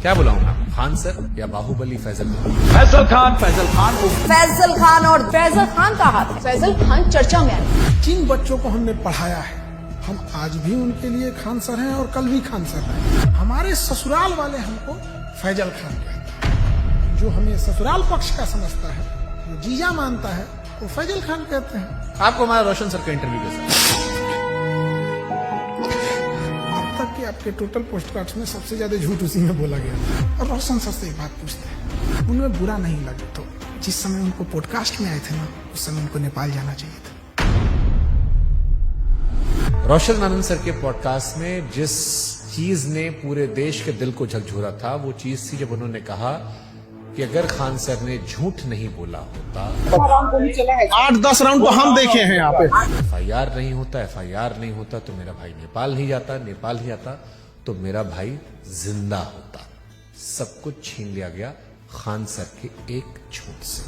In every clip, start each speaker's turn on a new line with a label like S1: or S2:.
S1: क्या बुलाऊं मैं? खान सर या बाहुबली फैजल?
S2: फैजल खान और फैजल खान का हाथ है। फैजल खान चर्चा में आए।
S3: जिन बच्चों को हमने पढ़ाया है, हम आज भी उनके लिए खान सर हैं और कल भी खान सर हैं। हमारे ससुराल वाले हमको फैजल खान कहते हैं। जो हमें ससुराल पक्ष का समझता है, जो जीजा मानता है, वो फैजल खान कहते हैं।
S1: आपको हमारा रोशन सर का इंटरव्यू कैसा?
S3: अब तक के आपके टोटल पोस्टकार्ड्स में सबसे ज्यादा झूठ उसी में बोला गया था। और रोशन सर से एक बात पूछते हैं, उन्हें बुरा नहीं लगे तो जिस समय उनको पॉडकास्ट में आए थे ना, उस समय उनको नेपाल जाना चाहिए था।
S1: रोशन आनंद सर के पॉडकास्ट में जिस चीज ने पूरे देश के दिल को झकझोरा था, वो चीज थी जब उन्होंने कहा कि अगर खान सर ने झूठ नहीं बोला होता,
S3: 8-10 राउंड तो हम देखे हैं यहाँ पे।
S1: FIR नहीं होता तो मेरा भाई नेपाल नहीं जाता, नेपाल नहीं जाता तो मेरा भाई जिंदा होता। सब कुछ छीन लिया गया खान सर के एक झूठ से।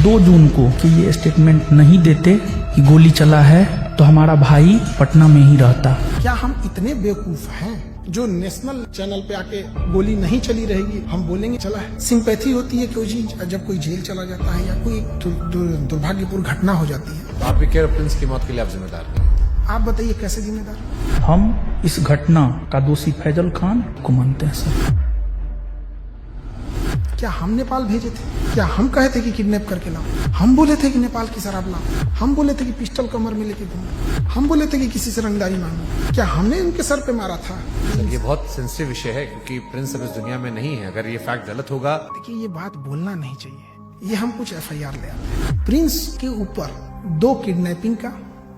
S4: 2 जून को कि ये स्टेटमेंट नहीं देते कि गोली चला है तो हमारा भाई पटना में ही रहता।
S3: क्या हम इतने बेवकूफ हैं जो नेशनल चैनल पे आके गोली नहीं चली रहेगी हम बोलेंगे चला है? सिंपैथी होती है कि जब कोई जेल चला जाता है या कोई दुर्भाग्यपूर्ण घटना हो जाती है।
S1: आप भी कह रहे प्रिंस की मौत के लिए आप जिम्मेदार नहीं?
S3: आप बताइए कैसे जिम्मेदार?
S4: हम इस घटना का दोषी फैजल खान को मानते हैं सर।
S3: क्या हम नेपाल भेजे थे? क्या हम कहे थे कि किडनैप करके लाओ? हम बोले थे कि नेपाल की शराब लाओ? हम बोले थे कि पिस्टल कमर में लेके घूमो? हम बोले थे कि किसी से रंगदारी मांगो? क्या हमने उनके सर पे मारा था?
S1: सर ये बहुत सेंसिटिव विषय है क्योंकि प्रिंस अब इस दुनिया में नहीं है। अगर ये फैक्ट गलत होगा,
S3: देखिए ये बात बोलना नहीं चाहिए। ये हम कुछ FIR ले आते हैं। प्रिंस के ऊपर 2 किडनैपिंग का,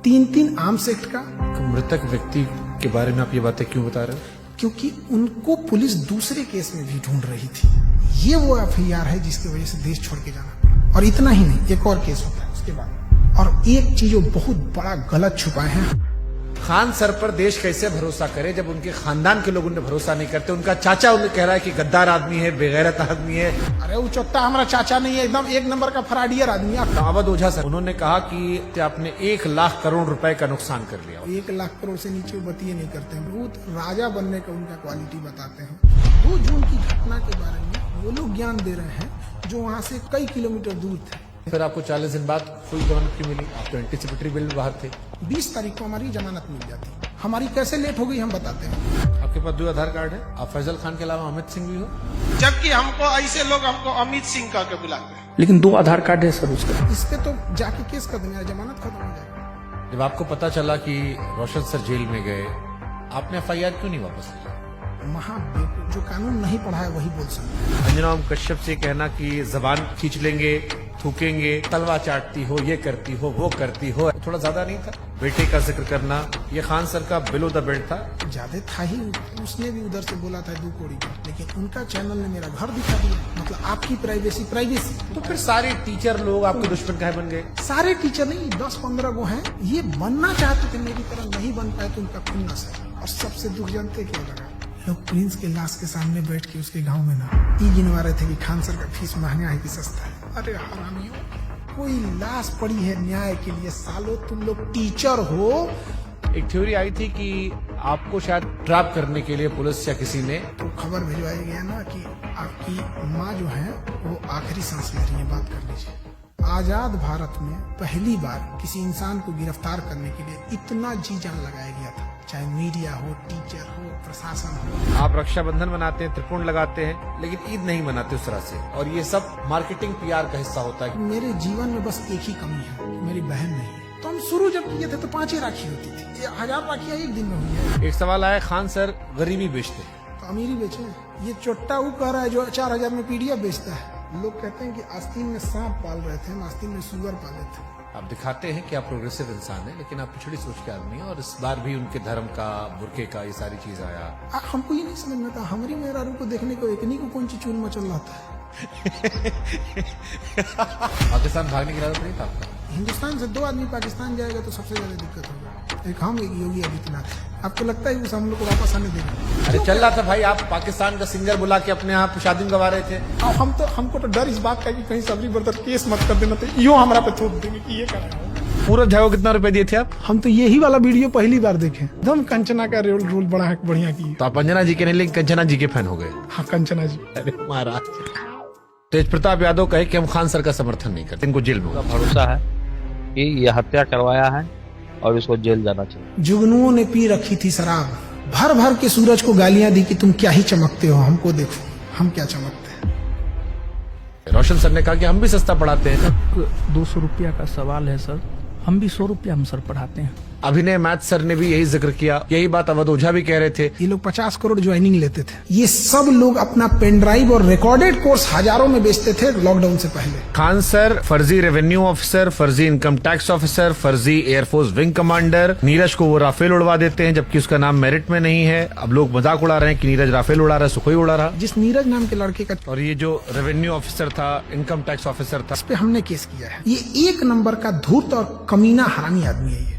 S3: 3 आर्म्स एक्ट का।
S1: तो मृतक व्यक्ति के बारे में आप ये बातें क्यों बता रहे हो?
S3: क्योंकि उनको पुलिस दूसरे केस में भी ढूंढ रही थी। ये वो FIR है जिसकी वजह से देश छोड़ के जाना पड़ा। और इतना ही नहीं, एक और केस होता है उसके बाद। और एक चीज जो बहुत बड़ा गलत छुपाए हैं,
S1: खान सर पर देश कैसे भरोसा करे जब उनके खानदान के लोग उन्हें भरोसा नहीं करते? उनका चाचा उन्हें कह रहा है कि गद्दार आदमी है, बेगैरत आदमी है।
S3: अरे वो चोट्टा हमारा चाचा नहीं है, एकदम 1 नंबर का फराडियर आदमी है।
S1: अवध ओझा सर उन्होंने कहा कि आपने 1 लाख करोड़ रुपए का नुकसान कर लिया।
S3: 1 लाख करोड़ से नीचे वो बतिए नहीं करते हैं। बहुत राजा बनने का उनका क्वालिटी बताते हैं। 2 जून की घटना के बारे में वो लोग ज्ञान दे रहे हैं जो वहाँ से कई किलोमीटर दूर थे।
S1: फिर आपको 40 दिन बाद फुल जमानत क्यों मिली? आप तो एंटीसिपेटरी बिल बाहर थे।
S3: 20 तारीख को हमारी जमानत मिल जाती। हमारी कैसे लेट हो गई हम बताते हैं।
S1: आपके पास 2 आधार कार्ड है। आप फैजल खान के अलावा अमित सिंह भी हो।
S3: जबकि हमको ऐसे लोग हमको अमित सिंह कह के बुलाते हैं।
S4: लेकिन 2 आधार कार्ड है सर उसका।
S3: इस पे तो जाके केस कर देंगे, जमानत खत्म हो जाएगी।
S1: जब आपको पता चला कि रोशन सर जेल में गए, आपने FIR क्यों नहीं वापस लिया?
S3: जो कानून नहीं पढ़ा है वही बोल सकते हैं।
S1: अंजना ओम कश्यप से कहना कि जबान खींच लेंगे, थूकेंगे, तलवा चाटती हो, ये करती हो, वो करती हो, थोड़ा ज्यादा नहीं था? बेटे का जिक्र करना, ये खान सर का बिलो द बेल्ट था।
S3: ज्यादा था ही। उसने भी उधर से बोला था 2 कौड़ी का, लेकिन उनका चैनल ने मेरा घर दिखा दिया। मतलब आपकी प्राइवेसी।
S1: तो फिर सारे टीचर लोग आपके दुश्मन काहे बन गए?
S3: सारे टीचर नहीं, 10-15 वो हैं। ये बनना चाहते थे मेरी तरह, नहीं बन पाए तो उनका खुन्नस है। और सबसे दुख जानते क्या लगा? लोग प्रिंस के लाश के सामने बैठ के उसके गांव में ना ये गिनवा रहे थे कि खान सर का फीस महंगा है कि सस्ता है। अरे हरामियों, कोई लाश पड़ी है न्याय के लिए। सालों तुम लोग टीचर हो।
S1: एक थ्योरी आई थी कि आपको शायद ट्रैप करने के लिए पुलिस या किसी ने
S3: तो खबर भिजवाया गया ना कि आपकी माँ जो है वो आखिरी सांस ले रही है, बात कर लीजिए। आजाद भारत में पहली बार किसी इंसान को गिरफ्तार करने के लिए इतना जी जान लगाया गया था, चाहे मीडिया हो, टीचर हो, प्रशासन हो।
S1: आप रक्षाबंधन मनाते हैं, त्रिकोण लगाते हैं, लेकिन ईद नहीं मनाते उस तरह से। और ये सब मार्केटिंग PR का हिस्सा होता है।
S3: मेरे जीवन में बस एक ही कमी है, मेरी बहन नहीं है। तो हम शुरू जब किए थे तो 5 ही राखी होती थी। 1000 राखियां एक दिन में हुई है।
S1: एक सवाल आया, खान सर गरीबी बेचते हैं
S3: तो अमीरी बेचे। ये चोट्टा वो कह रहा है जो 4000 में PDF बेचता है। लोग कहते हैं कि आस्तीन में सांप पाल रहे थे, हम आस्तीन में सुअर पाले थे।
S1: आप दिखाते हैं कि आप प्रोग्रेसिव इंसान हैं, लेकिन आप पिछड़ी सोच के आदमी हैं। और इस बार भी उनके धर्म का, बुरके का, ये सारी चीज आया।
S3: हमको ये नहीं समझ में आता, हमारी मेहरारू को देखने को एकनी को कौन सी चूल मचल रहा था।
S1: पाकिस्तान भागने की इरादा नहीं था आपका?
S3: हिंदुस्तान से 2 आदमी पाकिस्तान जाएगा तो सबसे ज्यादा दिक्कत होगा। एक हम, एक योगी आदित्यनाथ। आपको लगता है उस हम लोग को वापस आने देगा?
S1: अरे चल रहा था भाई, आप पाकिस्तान का सिंगर बुला के अपने यहाँ शादी में गवा रहे थे।
S3: हमको तो डर इस बात का कि कहीं सबरी बर्दर केस मत कर देना, तो यूं हमारा पे थोप देंगे कि ये कर रहा है।
S1: पूरा झाओ कितना रुपए दिए थे आप?
S3: हम तो यही वाला वीडियो पहली बार देखे, एकदम कंचना का रोल बड़ा बढ़िया की।
S1: तो आप अंजना जी के नहीं लेकिन कंचना जी के फैन हो गए।
S3: हाँ कंचना जी।
S1: अरे महाराज। तेज प्रताप यादव कहे कि हम खान सर का समर्थन नहीं करते, इनको जेल में होगा।
S5: भरोसा है कि ये हत्या करवाया है और इसको जेल जाना चाहिए।
S3: जुगनुओं ने पी रखी थी शराब, भर भर के सूरज को गालियां दी कि तुम क्या ही चमकते हो, हमको देखो हम क्या चमकते हैं।
S1: रोशन सर ने कहा कि हम भी सस्ता पढ़ाते हैं।
S4: 200 रुपया का सवाल है सर, हम भी 100 रुपया हम सर पढ़ाते हैं।
S1: अभिनय मैथ सर ने भी यही जिक्र किया, यही बात अवध ओझा भी कह रहे थे।
S3: ये लोग 50 करोड़ ज्वाइनिंग लेते थे। ये सब लोग अपना पेन ड्राइव और रिकॉर्डेड कोर्स हजारों में बेचते थे लॉकडाउन से पहले।
S1: खान सर फर्जी रेवेन्यू ऑफिसर, फर्जी इनकम टैक्स ऑफिसर, फर्जी एयरफोर्स विंग कमांडर। नीरज को वो राफेल उड़वा देते हैं जबकि उसका नाम मेरिट में नहीं है। अब लोग मजाक उड़ा रहे हैं कि नीरज राफेल उड़ा रहा है, सुखोई उड़ा रहा।
S3: जिस नीरज नाम के लड़के का
S1: और ये जो रेवेन्यू ऑफिसर था, इनकम टैक्स ऑफिसर था,
S3: इस पे हमने केस किया है। ये एक नंबर का धूर्त और कमीना हरामी आदमी है। ये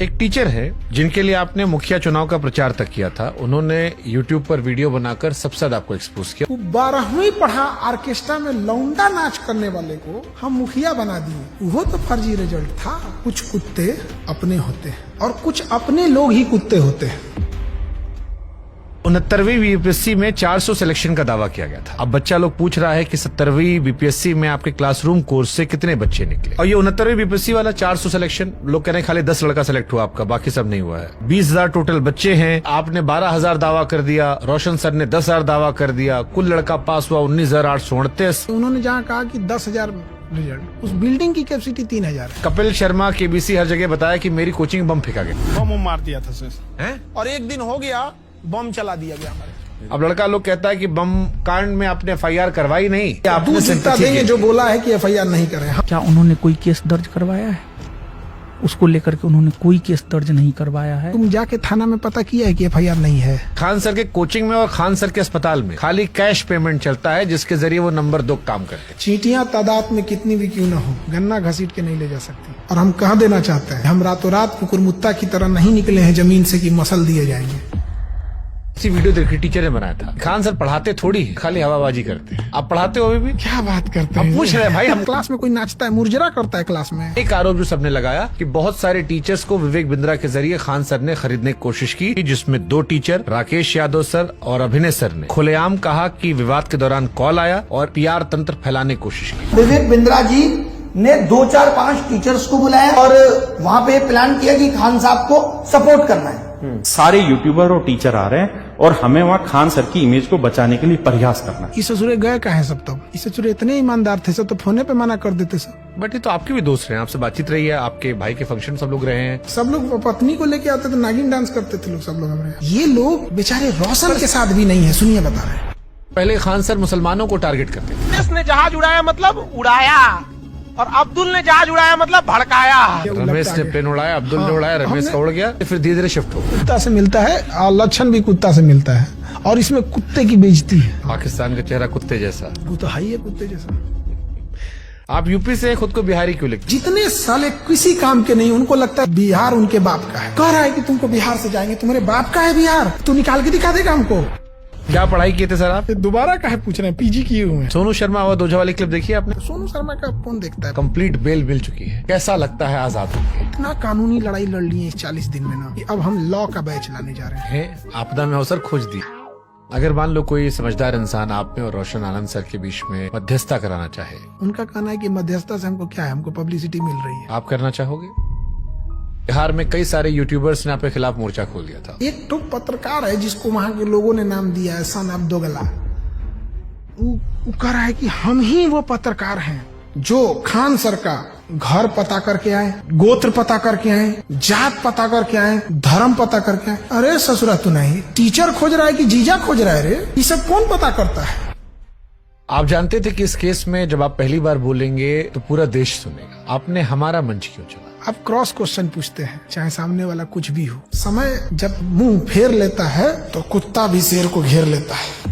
S1: एक टीचर है जिनके लिए आपने मुखिया चुनाव का प्रचार तक किया था। उन्होंने YouTube पर वीडियो बनाकर सबसे ज्यादा आपको एक्सपोज किया।
S3: वो 12वीं पढ़ा ऑर्केस्ट्रा में लौंडा नाच करने वाले को हम मुखिया बना दिए। वो तो फर्जी रिजल्ट था। कुछ कुत्ते अपने होते हैं और कुछ अपने लोग ही कुत्ते होते हैं।
S1: 69वीं बीपीएससी में 400 सिलेक्शन का दावा किया गया था। अब बच्चा लोग पूछ रहा है कि 70वीं बीपीएससी में आपके क्लासरूम कोर्स से कितने बच्चे निकले। और ये 69वीं बीपीएससी वाला 400 सिलेक्शन, लोग कह रहे हैं खाली 10 लड़का सिलेक्ट हुआ आपका, बाकी सब नहीं हुआ है। 20,000 टोटल बच्चे हैं, आपने 12,000 दावा कर दिया, रोशन सर ने 10,000 दावा कर दिया, कुल लड़का पास हुआ 19,838।
S3: उन्होंने जहाँ कहा कि 10,000 रिजल्ट, उस बिल्डिंग की कैपेसिटी 3,000।
S1: कपिल शर्मा केबीसी हर जगह बताया कि मेरी कोचिंग बम फेंका गया।
S3: बम मार दिया था सर,
S1: हैं?
S3: और एक दिन हो गया बम चला दिया गया हमारे।
S1: अब लड़का लोग कहता है कि बम कांड में आपने FIR करवाई नहीं, आपने
S3: दूध जितना
S1: sympathy
S3: देंगे
S1: की।
S3: जो बोला है कि FIR नहीं करें।
S4: क्या उन्होंने कोई केस दर्ज करवाया है? उसको लेकर के उन्होंने कोई केस दर्ज नहीं करवाया है।
S3: तुम जाके थाना में पता किया है कि FIR नहीं है।
S1: खान सर के कोचिंग में और खान सर के अस्पताल में खाली कैश पेमेंट चलता है जिसके जरिए वो नंबर 2 काम करते हैं।
S3: चींटियां तादाद में कितनी भी क्यों न हो, गन्ना घसीट के नहीं ले जा सकती। और हम कह देना चाहते हैं, हम रातों रात कुकुरमुत्ता की तरह नहीं निकले हैं जमीन से कि मसल दिए जाएंगे।
S1: इसी वीडियो देखी टीचर ने बनाया था। खान सर पढ़ाते थोड़ी है, खाली हवाबाजी करते हैं। आप पढ़ाते हो अभी भी?
S3: क्या बात करते
S1: हम
S3: हैं?
S1: पूछ रहे हैं भाई, हम
S3: क्लास में कोई नाचता है, मुर्जरा करता है क्लास में।
S1: एक आरोप जो सबने लगाया कि बहुत सारे टीचर्स को विवेक बिंद्रा के जरिए खान सर ने खरीदने की कोशिश की, जिसमें 2 टीचर राकेश यादव सर और अभिनय सर ने खुलेआम कहा कि विवाद के दौरान कॉल आया और PR तंत्र फैलाने की कोशिश की।
S6: विवेक बिंद्रा जी ने 2, 4, 5 टीचर्स को बुलाया और वहाँ पे प्लान किया कि खान साहब को सपोर्ट करना है।
S7: सारे यूट्यूबर और टीचर आ रहे हैं और हमें वहाँ खान सर की इमेज को बचाने के लिए प्रयास करना है।
S3: इस ससुरे गए कहाँ सब? तब इस ससुरे इतने ईमानदार थे सब, तो फोने पे मना कर देते सब।
S1: बट ये तो आपके भी दोस्त रहे हैं, आपसे बातचीत रही है, आपके भाई के फंक्शन सब लोग रहे हैं।
S3: सब लोग पत्नी को लेके आते थे, नागिन डांस करते थे लोग, सब लोग हमारे। ये लोग बेचारे रोशन के साथ भी नहीं है। सुनिए बता रहे हैं।
S1: पहले खान सर मुसलमानों को टारगेट करते थे।
S8: ने जहाज उड़ाया मतलब उड़ाया, और अब्दुल ने जहाज उड़ाया मतलब भड़काया।
S1: रमेश ने प्लेन उड़ाया, अब्दुल ने उड़ाया, रमेश का उड़ गया, फिर धीरे धीरे शिफ्ट हो।
S3: कुत्ता से मिलता है और लक्षण भी कुत्ता से मिलता है, और इसमें कुत्ते की बेइज्जती है।
S1: पाकिस्तान का चेहरा कुत्ते जैसा।
S3: वो तो है ही है कुत्ते जैसा।
S1: आप यूपी से खुद को बिहारी क्यों लिखते?
S3: जितने साले किसी काम के नहीं, उनको लगता है बिहार उनके बाप का है। कह रहा है कि तुमको बिहार से जाएंगे, तुम्हारे बाप का है बिहार, तू निकाल के दिखा देगा हमको।
S1: क्या पढ़ाई किए थे सर आप?
S3: दोबारा काहे पूछ रहे हैं? PG किए हुए हैं।
S1: सोनू शर्मा अवध ओझा वाली क्लिप देखी आपने?
S3: सोनू शर्मा का कौन देखता है?
S1: कंप्लीट बेल मिल चुकी है, कैसा लगता है आजाद होके?
S3: इतना कानूनी लड़ाई लड़ ली है इस 40 दिन में ना, कि अब हम लॉ का बैच लाने जा रहे हैं।
S1: आपदा में अवसर खोज दी। अगर मान लो कोई समझदार इंसान आप में और रोशन आनंद सर के बीच में मध्यस्थता कराना चाहे,
S3: उनका कहना है कि मध्यस्थता से हमको क्या है, हमको पब्लिसिटी मिल रही है।
S1: आप करना चाहोगे? बिहार में कई सारे यूट्यूबर्स ने आपके खिलाफ मोर्चा खोल दिया था।
S3: एक तो पत्रकार है जिसको वहां के लोगों ने नाम दिया है सन ऑफ दोगला। वो कह रहा है कि हम ही वो पत्रकार हैं जो खान सर का घर पता करके आए, गोत्र पता करके आए, जात पता करके आए, धर्म पता करके आए। अरे ससुरा तू नहीं, टीचर खोज रहा है कि जीजा खोज रहा है? रे ये सब कौन पता करता है?
S1: आप जानते थे कि इस केस में जब आप पहली बार बोलेंगे तो पूरा देश सुनेगा। आपने हमारा मंच क्यों चला?
S3: आप क्रॉस क्वेश्चन पूछते हैं, चाहे सामने वाला कुछ भी हो। समय जब मुंह फेर लेता है तो कुत्ता भी शेर को घेर लेता है।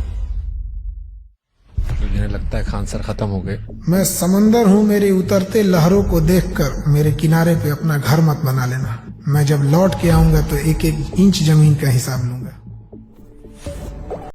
S1: मुझे लगता है खान सर खत्म हो गए।
S3: मैं समंदर हूँ, मेरे उतरते लहरों को देखकर मेरे किनारे पे अपना घर मत बना लेना। मैं जब लौट के आऊंगा तो 1-1 इंच जमीन का हिसाब लूंगा।